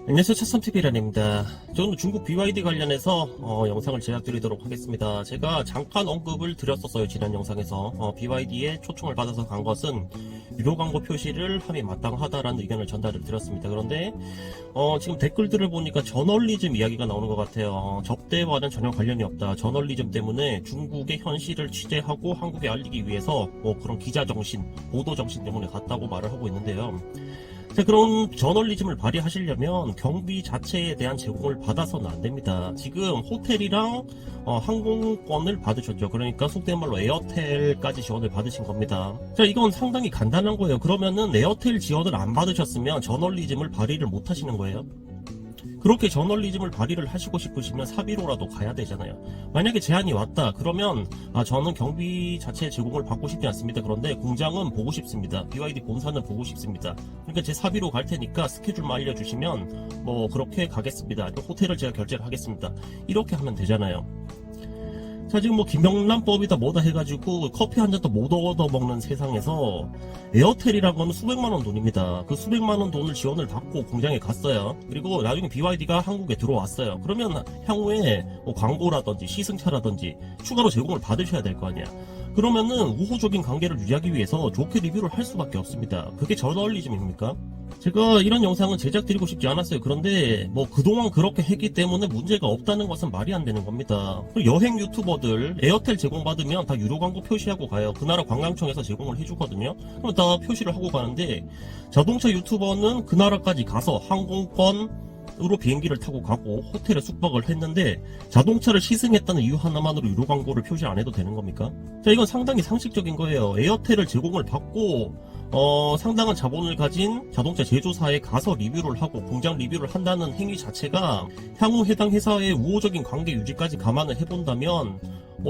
안녕하세요. 차삼TV란입니다. 저는 중국 BYD 관련해서 영상을 제작드리도록 하겠습니다. 제가 잠깐 언급을 드렸었어요. 지난 영상에서 BYD의 초청을 받아서 간 것은 유료 광고 표시를 함이 마땅하다라는 의견을 전달을 드렸습니다. 그런데 지금 댓글들을 보니까 저널리즘 이야기가 나오는 것 같아요. 접대와는 전혀 관련이 없다. 저널리즘 때문에 중국의 현실을 취재하고 한국에 알리기 위해서 그런 기자 정신, 보도 정신 때문에 갔다고 말을 하고 있는데요. 자, 그런 저널리즘을 발휘하시려면 경비 자체에 대한 제공을 받아서는 안 됩니다. 지금 호텔이랑 항공권을 받으셨죠. 그러니까 속된 말로 에어텔까지 지원을 받으신 겁니다. 자, 이건 상당히 간단한 거예요. 그러면은 에어텔 지원을 안 받으셨으면 저널리즘을 발휘를 못 하시는 거예요. 그렇게 저널리즘을 발휘를 하시고 싶으시면 사비로라도 가야 되잖아요. 만약에 제안이 왔다 그러면 저는 경비 자체 제공을 받고 싶지 않습니다. 그런데 공장은 보고 싶습니다. BYD 본사는 보고 싶습니다. 그러니까 제 사비로 갈 테니까 스케줄만 알려주시면 그렇게 가겠습니다. 호텔을 제가 결제를 하겠습니다. 이렇게 하면 되잖아요. 자, 지금 김영란법이다 뭐다 해가지고 커피 한 잔도 못 얻어먹는 세상에서 에어텔이란 건 수백만원 돈입니다. 그 수백만원 돈을 지원을 받고 공장에 갔어요. 그리고 나중에 BYD가 한국에 들어왔어요. 그러면 향후에 광고라든지 시승차라든지 추가로 제공을 받으셔야 될 거 아니야. 그러면은 우호적인 관계를 유지하기 위해서 좋게 리뷰를 할 수밖에 없습니다. 그게 저널리즘입니까? 제가 이런 영상은 제작드리고 싶지 않았어요. 그런데 그동안 그렇게 했기 때문에 문제가 없다는 것은 말이 안 되는 겁니다. 여행 유튜버들 에어텔 제공받으면 다 유료 광고 표시하고 가요. 그 나라 관광청에서 제공을 해주거든요. 그럼 다 표시를 하고 가는데 자동차 유튜버는 그 나라까지 가서 항공권 으로 비행기를 타고 가고 호텔에 숙박을 했는데 자동차를 시승했다는 이유 하나만으로 유료 광고를 표시 안 해도 되는 겁니까? 자, 이건 상당히 상식적인 거예요. 에어텔을 제공을 받고 상당한 자본을 가진 자동차 제조사에 가서 리뷰를 하고 공장 리뷰를 한다는 행위 자체가 향후 해당 회사의 우호적인 관계 유지까지 감안을 해본다면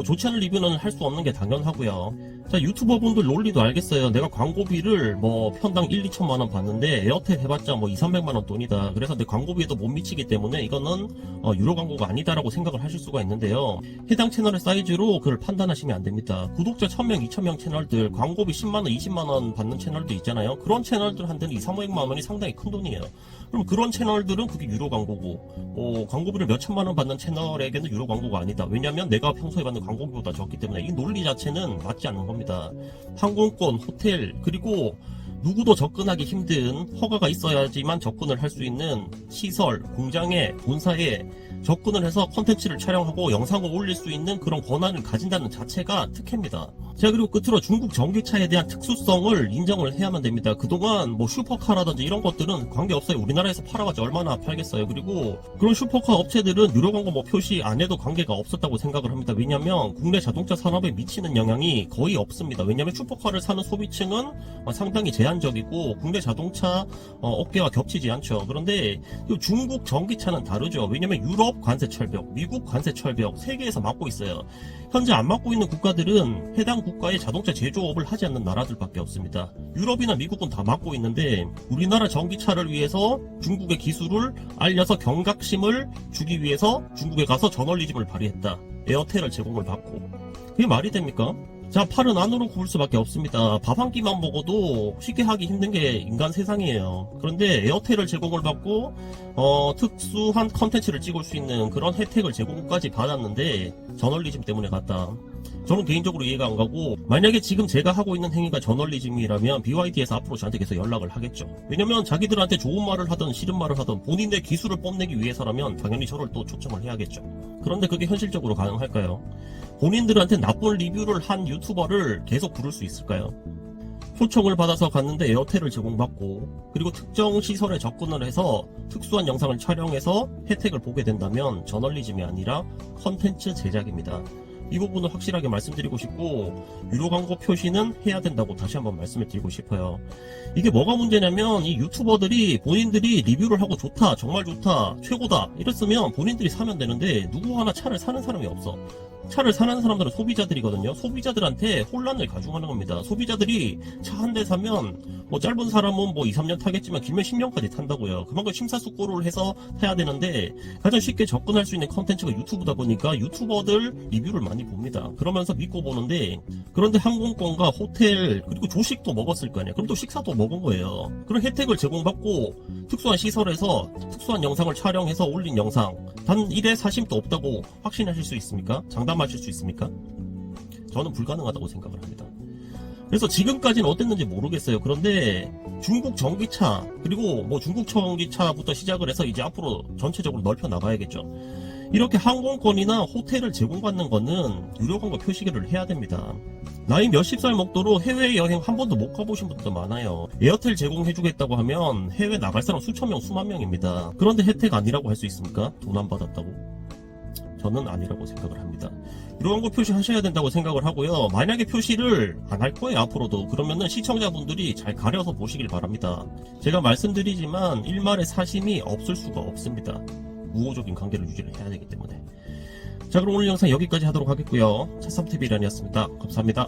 좋지 않은 리뷰는 할 수 없는 게 당연하고요. 자, 유튜버 분들 논리도 알겠어요. 내가 광고비를 편당 1, 2천만 원 받는데 에어텔 해봤자 2, 300만 원 돈이다. 그래서 내 광고비에도 못 미치기 때문에 이거는 유료 광고가 아니다라고 생각을 하실 수가 있는데요. 해당 채널의 사이즈로 그걸 판단하시면 안 됩니다. 구독자 1000명, 2000명 채널들 광고비 10만 원, 20만 원 받는 채널도 있잖아요. 그런 채널들한테는 2, 300만 원이 상당히 큰 돈이에요. 그럼 그런 채널들은 그게 유료 광고고 광고비를 몇 천만 원 받는 채널에게는 유료 광고가 아니다. 왜냐면 내가 평소에 받는 광고비보다 적기 때문에 이 논리 자체는 맞지 않는 겁니다. 항공권, 호텔, 그리고 누구도 접근하기 힘든 허가가 있어야지만 접근을 할 수 있는 시설, 공장에, 본사에 접근을 해서 콘텐츠를 촬영하고 영상을 올릴 수 있는 그런 권한을 가진다는 자체가 특혜입니다. 자, 그리고 끝으로 중국 전기차에 대한 특수성을 인정을 해야만 됩니다. 그동안 슈퍼카라든지 이런 것들은 관계없어요. 우리나라에서 팔아봤자 얼마나 팔겠어요. 그리고 그런 슈퍼카 업체들은 유료 광고 표시 안 해도 관계가 없었다고 생각을 합니다. 왜냐면 국내 자동차 산업에 미치는 영향이 거의 없습니다. 왜냐면 슈퍼카를 사는 소비층은 상당히 제한적이고 국내 자동차 업계와 겹치지 않죠. 그런데 중국 전기차는 다르죠. 왜냐면 유럽 관세 철벽, 미국 관세 철벽 세계에서 막고 있어요. 현재 안 막고 있는 국가들은 해당 국가의 자동차 제조업을 하지 않는 나라들밖에 없습니다. 유럽이나 미국은 다 막고 있는데 우리나라 전기차를 위해서 중국의 기술을 알려서 경각심을 주기 위해서 중국에 가서 저널리즘을 발휘했다. 에어텔을 제공을 받고. 그게 말이 됩니까? 자, 팔은 안으로 굽을 수밖에 없습니다. 밥 한 끼만 먹어도 쉽게 하기 힘든 게 인간 세상이에요. 그런데 에어텔을 제공을 받고 특수한 컨텐츠를 찍을 수 있는 그런 혜택을 제공까지 받았는데 저널리즘 때문에 갔다. 저는 개인적으로 이해가 안 가고, 만약에 지금 제가 하고 있는 행위가 저널리즘이라면 BYD에서 앞으로 저한테 계속 연락을 하겠죠. 왜냐면 자기들한테 좋은 말을 하든 싫은 말을 하든 본인의 기술을 뽐내기 위해서라면 당연히 저를 또 초청을 해야겠죠. 그런데 그게 현실적으로 가능할까요? 본인들한테 나쁜 리뷰를 한 유튜버를 계속 부를 수 있을까요? 초청을 받아서 갔는데 에어텔을 제공받고 그리고 특정 시설에 접근을 해서 특수한 영상을 촬영해서 혜택을 보게 된다면 저널리즘이 아니라 컨텐츠 제작입니다. 이 부분을 확실하게 말씀드리고 싶고, 유료 광고 표시는 해야 된다고 다시 한번 말씀을 드리고 싶어요. 이게 뭐가 문제냐면 이 유튜버들이 본인들이 리뷰를 하고 좋다, 정말 좋다, 최고다 이랬으면 본인들이 사면 되는데 누구 하나 차를 사는 사람이 없어. 차를 사는 사람들은 소비자들이거든요. 소비자들한테 혼란을 가중하는 겁니다. 소비자들이 차 한 대 사면 뭐 짧은 사람은 뭐 2, 3년 타겠지만 길면 10년까지 탄다고요. 그만큼 심사숙고를 해서 타야 되는데 가장 쉽게 접근할 수 있는 컨텐츠가 유튜브다 보니까 유튜버들 리뷰를 많이 봅니다. 그러면서 믿고 보는데, 그런데 항공권과 호텔 그리고 조식도 먹었을 거 아니에요. 그럼 또 식사도 먹은 거예요. 그런 혜택을 제공받고 특수한 시설에서 특수한 영상을 촬영해서 올린 영상 단 1회 사심도 없다고 확신하실 수 있습니까? 장담하실 수 있습니까? 저는 불가능하다고 생각을 합니다. 그래서 지금까지는 어땠는지 모르겠어요. 그런데 중국 전기차 그리고 뭐 중국 전기차부터 시작을 해서 이제 앞으로 전체적으로 넓혀 나가야겠죠. 이렇게 항공권이나 호텔을 제공받는 거는 유료 광고 표시를 해야 됩니다. 나이 몇십 살 먹도록 해외여행 한 번도 못 가보신 분들도 많아요. 에어텔 제공해주겠다고 하면 해외 나갈 사람 수천 명, 수만 명입니다. 그런데 혜택 아니라고 할 수 있습니까? 돈 안 받았다고? 저는 아니라고 생각을 합니다. 유료 광고 표시하셔야 된다고 생각을 하고요. 만약에 표시를 안 할 거예요, 앞으로도. 그러면은 시청자분들이 잘 가려서 보시길 바랍니다. 제가 말씀드리지만 일말의 사심이 없을 수가 없습니다. 우호적인 관계를 유지를 해야 되기 때문에. 자, 그럼 오늘 영상 여기까지 하도록 하겠고요. 차삼TV란이었습니다. 감사합니다.